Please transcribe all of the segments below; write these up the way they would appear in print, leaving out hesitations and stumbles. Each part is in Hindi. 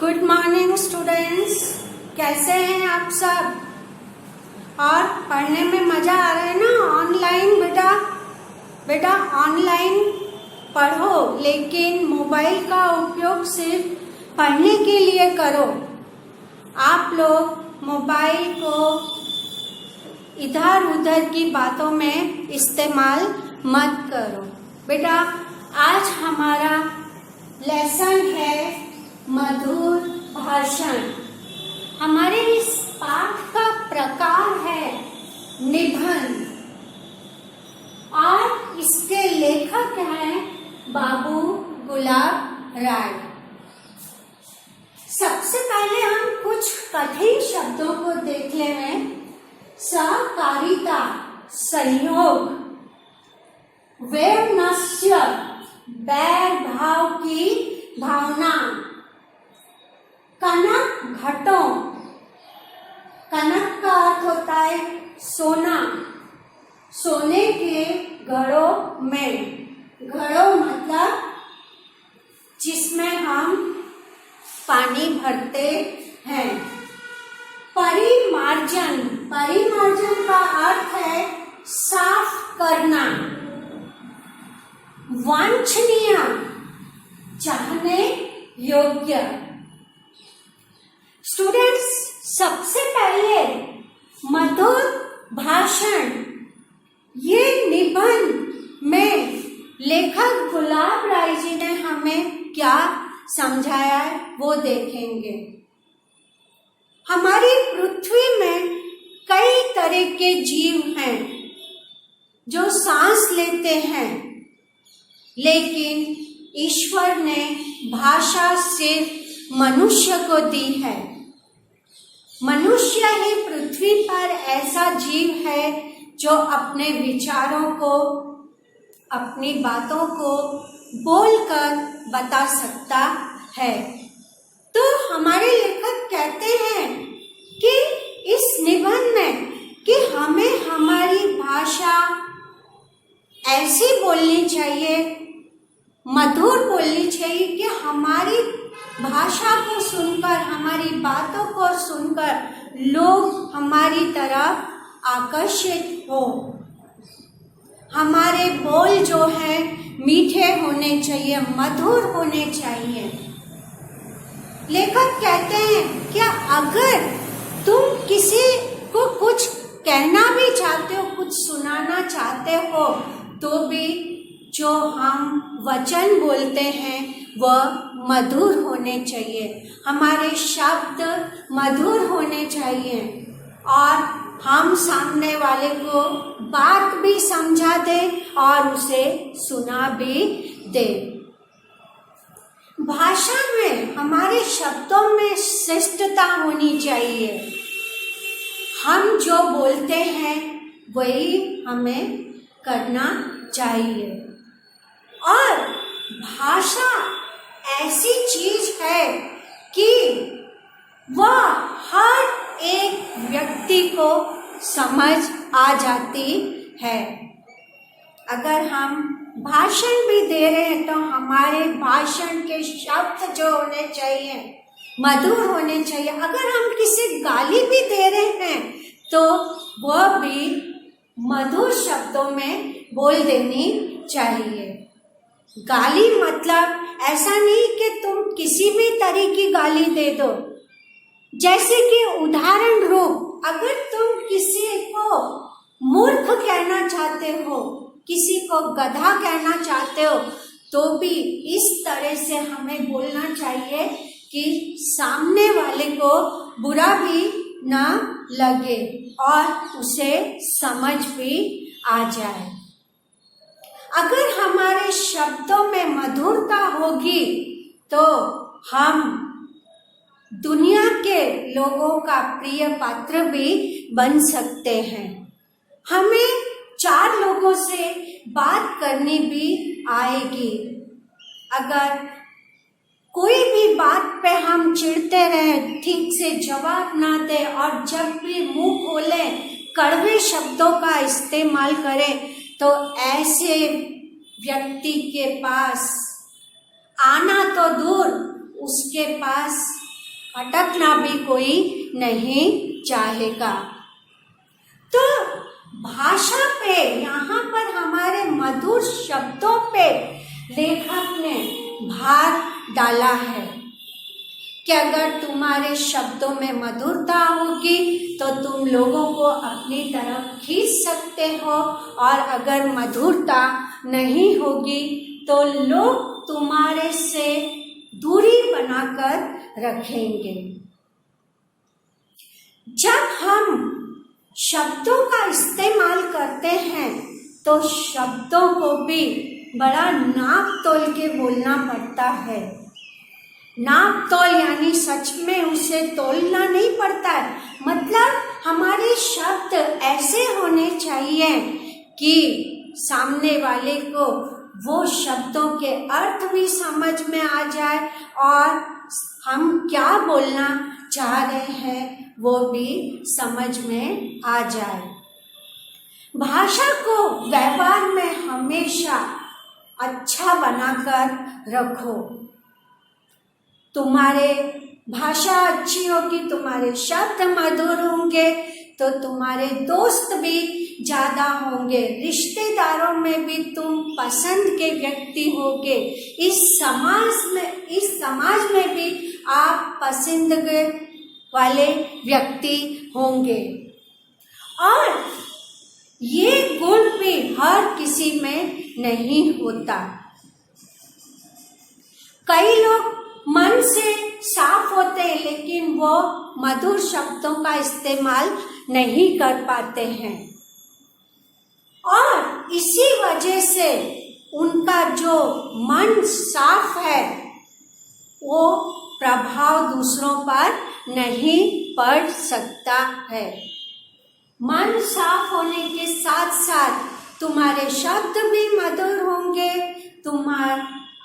गुड मॉर्निंग स्टूडेंट्स, कैसे हैं आप सब। और पढ़ने में मजा आ रहा है ना। ऑनलाइन बेटा ऑनलाइन पढ़ो, लेकिन मोबाइल का उपयोग सिर्फ पढ़ने के लिए करो। आप लोग मोबाइल को इधर उधर की बातों में इस्तेमाल मत करो। बेटा आज हमारा लेसन है मधुर भाषण। हमारे इस पाठ का प्रकार है निबंध और इसके लेखक हैं बाबू गुलाब राय। सबसे पहले हम कुछ कठिन शब्दों को देख लें। सहकारिता, सहयोग, वैमनस्य, बैर भाव की भावना, कनक घटों, कनक का अर्थ होता है सोना, सोने के घड़ों में, घड़ों मतलब जिसमें हम पानी भरते हैं। परिमार्जन, परिमार्जन का अर्थ है साफ करना। वांछनीय, चाहने योग्य। स्टूडेंट्स, सबसे पहले मधुर भाषण, ये निबंध में लेखक गुलाब राय जी ने हमें क्या समझाया है वो देखेंगे। हमारी पृथ्वी में कई तरह के जीव हैं जो सांस लेते हैं, लेकिन ईश्वर ने भाषा सिर्फ मनुष्य को दी है। मनुष्य ही पृथ्वी पर ऐसा जीव है जो अपने विचारों को, अपनी बातों को बोलकर बता सकता है। तो हमारे लेखक कहते हैं कि इस निबंध में कि हमें हमारी भाषा ऐसी बोलनी चाहिए, मधुर बोलनी चाहिए कि हमारी भाषा को सुनकर, हमारी बातों को सुनकर लोग हमारी तरफ आकर्षित हो। हमारे बोल जो है मीठे होने चाहिए, मधुर होने चाहिए। लेखक कहते हैं कि अगर तुम किसी को कुछ कहना भी चाहते हो, कुछ सुनाना चाहते हो, तो भी जो हम वचन बोलते हैं वह मधुर होने चाहिए। हमारे शब्द मधुर होने चाहिए और हम सामने वाले को बात भी समझा दे और उसे सुना भी दे। भाषा में, हमारे शब्दों में शिष्टता होनी चाहिए। हम जो बोलते हैं वही हमें करना चाहिए। और भाषा ऐसी चीज है कि वह हर एक व्यक्ति को समझ आ जाती है। अगर हम भाषण भी दे रहे हैं तो हमारे भाषण के शब्द जो होने चाहिए मधुर होने चाहिए। अगर हम किसी गाली भी दे रहे हैं तो वह भी मधुर शब्दों में बोल देनी चाहिए। गाली मतलब ऐसा नहीं कि तुम किसी भी तरह की गाली दे दो। जैसे कि उदाहरण रूप, अगर तुम किसी को मूर्ख कहना चाहते हो, किसी को गधा कहना चाहते हो, तो भी इस तरह से हमें बोलना चाहिए कि सामने वाले को बुरा भी ना लगे और उसे समझ भी आ जाए। अगर हमारे शब्दों में मधुरता होगी तो हम दुनिया के लोगों का प्रिय पात्र भी बन सकते हैं। हमें 4 लोगों से बात करनी भी आएगी। अगर कोई भी बात पे हम चिढ़ते रहे, ठीक से जवाब ना दे और जब भी मुंह खोले कड़वे शब्दों का इस्तेमाल करें, तो ऐसे व्यक्ति के पास आना तो दूर, उसके पास अटकना भी कोई नहीं चाहेगा। तो भाषा पे, यहाँ पर हमारे मधुर शब्दों पे लेखक ने भार डाला है कि अगर तुम्हारे शब्दों में मधुरता होगी तो तुम लोगों को अपनी तरफ खींच सकते हो, और अगर मधुरता नहीं होगी तो लोग तुम्हारे से दूरी बनाकर रखेंगे। जब हम शब्दों का इस्तेमाल करते हैं तो शब्दों को भी बड़ा नाप तोल के बोलना पड़ता है। नाप तोल यानी सच में उसे तोलना नहीं पड़ता है, मतलब हमारे शब्द ऐसे होने चाहिए कि सामने वाले को वो शब्दों के अर्थ भी समझ में आ जाए और हम क्या बोलना चाह रहे हैं वो भी समझ में आ जाए। भाषा को व्यवहार में हमेशा अच्छा बनाकर रखो। तुम्हारे भाषा अच्छी होगी, तुम्हारे शब्द मधुर होंगे तो तुम्हारे दोस्त भी ज्यादा होंगे, रिश्तेदारों में भी तुम पसंद के व्यक्ति होगे, इस समाज में भी आप पसंद वाले व्यक्ति होंगे। और ये गुण भी हर किसी में नहीं होता। कई लोग मन से साफ होते हैं लेकिन वो मधुर शब्दों का इस्तेमाल नहीं कर पाते हैं, और इसी वजह से उनका जो मन साफ है वो प्रभाव दूसरों पर नहीं पड़ सकता है। मन साफ होने के साथ साथ तुम्हारे शब्द भी मधुर होंगे,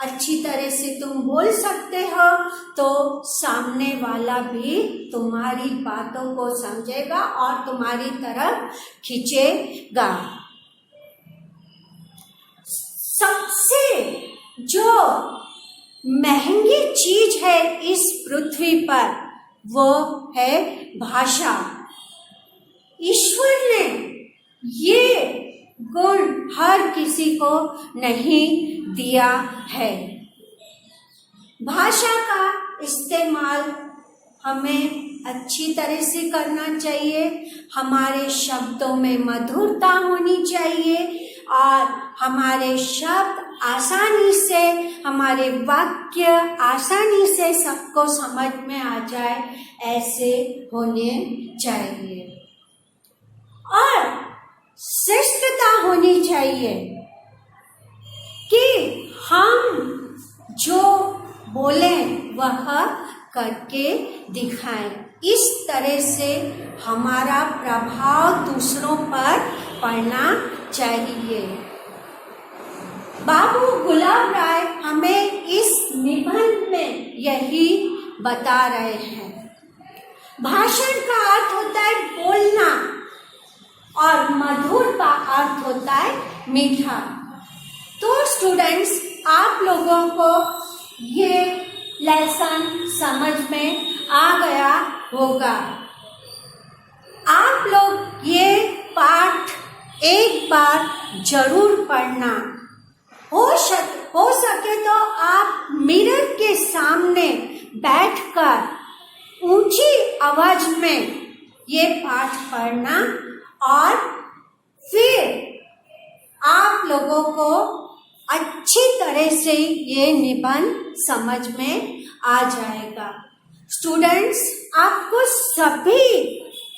अच्छी तरह से तुम बोल सकते हो तो सामने वाला भी तुम्हारी बातों को समझेगा और तुम्हारी तरफ खींचेगा। सबसे जो महंगी चीज है इस पृथ्वी पर वो है भाषा। ईश्वर ने ये गुण हर किसी को नहीं दिया है। भाषा का इस्तेमाल हमें अच्छी तरह से करना चाहिए, हमारे शब्दों में मधुरता होनी चाहिए और हमारे शब्द आसानी से, हमारे वाक्य आसानी से सबको समझ में आ जाए, ऐसे होने चाहिए। और शिष्टता होनी चाहिए कि हम जो बोलें वह करके दिखाएं। इस तरह से हमारा प्रभाव दूसरों पर पड़ना चाहिए। बाबू गुलाब राय हमें इस निबंध में यही बता रहे हैं। भाषण का अर्थ होता है बोलना और मधुर का अर्थ होता है मीठा। तो स्टूडेंट्स, आप लोगों को ये लेसन समझ में आ गया होगा। आप लोग ये पाठ एक बार जरूर पढ़ना। हो सके तो आप मिरर के सामने बैठकर ऊंची आवाज में ये पाठ पढ़ना और फिर आप लोगों को अच्छी तरह से ये निबंध समझ में आ जाएगा। स्टूडेंट्स, आपको सभी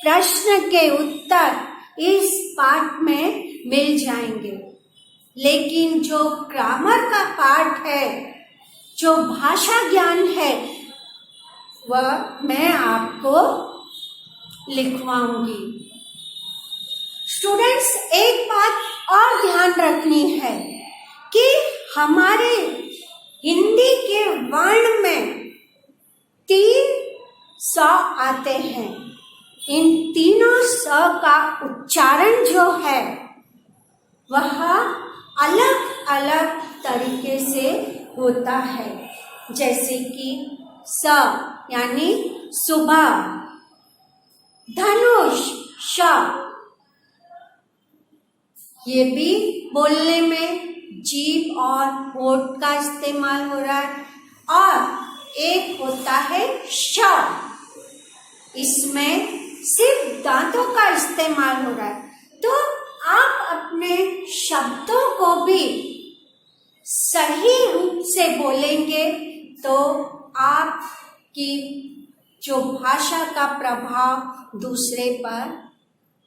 प्रश्न के उत्तर इस पाठ में मिल जाएंगे, लेकिन जो ग्रामर का पार्ट है, जो भाषा ज्ञान है, वह मैं आपको लिखवाऊंगी। स्टूडेंट्स, एक बात और ध्यान रखनी है कि हमारे हिंदी के वर्ण में 3 स आते हैं। इन तीनों स का उच्चारण जो है वह अलग अलग तरीके से होता है। जैसे कि स यानी सुबह, धनुष श, ये भी बोलने में जीभ और होठ का इस्तेमाल हो रहा है। और एक होता है श, इसमें सिर्फ दांतों का इस्तेमाल हो रहा है। तो आप अपने शब्दों को भी सही रूप से बोलेंगे तो आपकी जो भाषा का प्रभाव दूसरे पर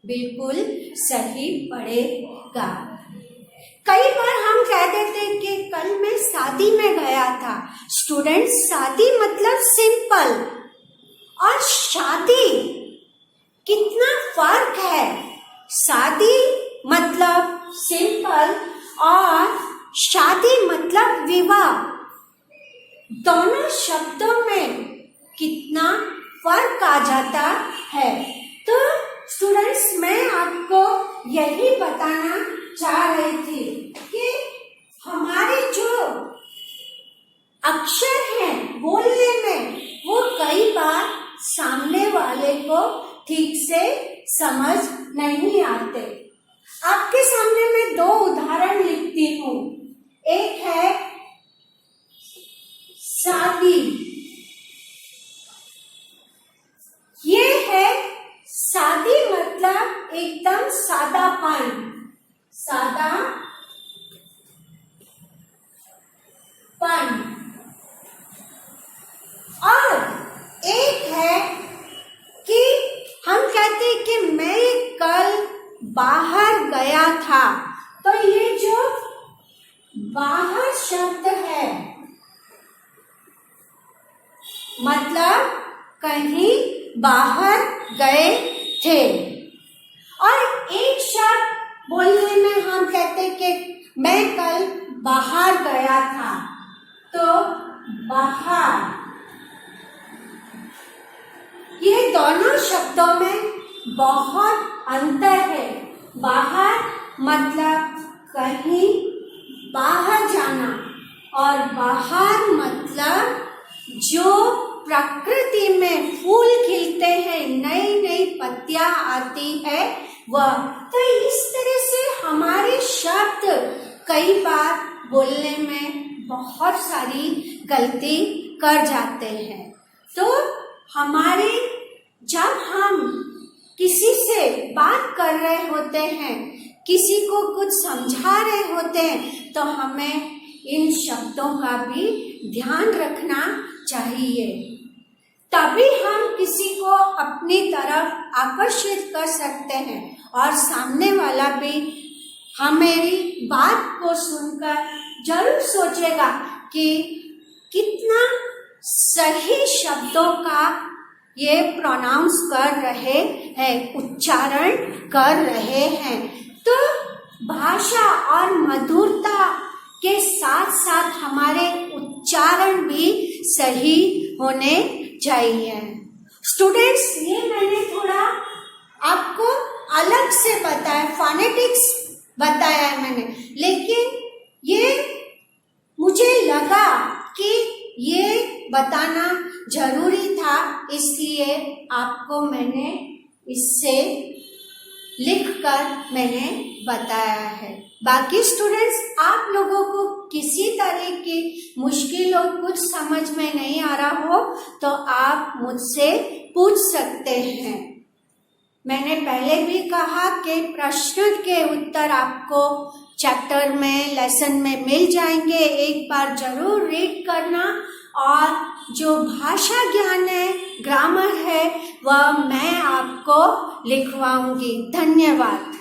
बिल्कुल सही पड़ेगा। कई बार हम कह देते हैं कि कल मैं शादी में गया था। स्टूडेंट, शादी मतलब सिंपल और शादी कितना फर्क है। शादी मतलब सिंपल और शादी मतलब विवाह, दोनों शब्दों में कितना फर्क आ जाता है। तो स्टूडेंट्स, मैं आपको यही बताना चाह रही थी कि हमारे जो अक्षर हैं बोलने में, वो कई बार सामने वाले को ठीक से समझ नहीं आते। आपके सामने मैं दो उदाहरण लिखती हूँ। एक है शादी, ये है शादी मतलब एकदम सादापन, सादापन। और एक है कि हम कहते हैं कि मैं कल बाहर गया था। तो ये जो बाहर शब्द है मतलब कहीं बाहर गए थे। और एक शब्द बोलने में हम कहते कि मैं कल बाहर गया था। तो बाहर, ये दोनों शब्दों में बहुत अंतर है। बाहर मतलब कहीं बाहर जाना और बाहर मतलब जो प्रकृति में फूल खिलते हैं, नई नई पत्तियां आती है वह। तो इस तरह से हमारे शब्द कई बार बोलने में बहुत सारी गलती कर जाते हैं। तो हमारे जब हम किसी से बात कर रहे होते हैं, किसी को कुछ समझा रहे होते हैं, तो हमें इन शब्दों का भी ध्यान रखना चाहिए। तभी हम किसी को अपनी तरफ आकर्षित कर सकते हैं और सामने वाला भी हमारी बात को सुनकर जरूर सोचेगा कि कितना सही शब्दों का ये प्रोनाउंस कर रहे हैं, उच्चारण कर रहे हैं। तो भाषा और मधुरता के साथ साथ हमारे उच्चारण भी सही होने चाहिए। स्टूडेंट्स, ये मैंने थोड़ा आपको अलग से बताया, फोनेटिक्स बताया है मैंने, लेकिन ये मुझे लगा कि ये बताना जरूरी था, इसलिए आपको मैंने इससे लिखकर मैंने बताया है। बाकी स्टूडेंट्स, आप लोगों को किसी तरह की मुश्किल और कुछ समझ में नहीं आ रहा हो तो आप मुझसे पूछ सकते हैं। मैंने पहले भी कहा कि प्रश्न के उत्तर आपको चैप्टर में, लेसन में मिल जाएंगे। एक बार जरूर रीड करना और जो भाषा ज्ञान है, ग्रामर है, वह मैं आपको लिखवाऊंगी। धन्यवाद।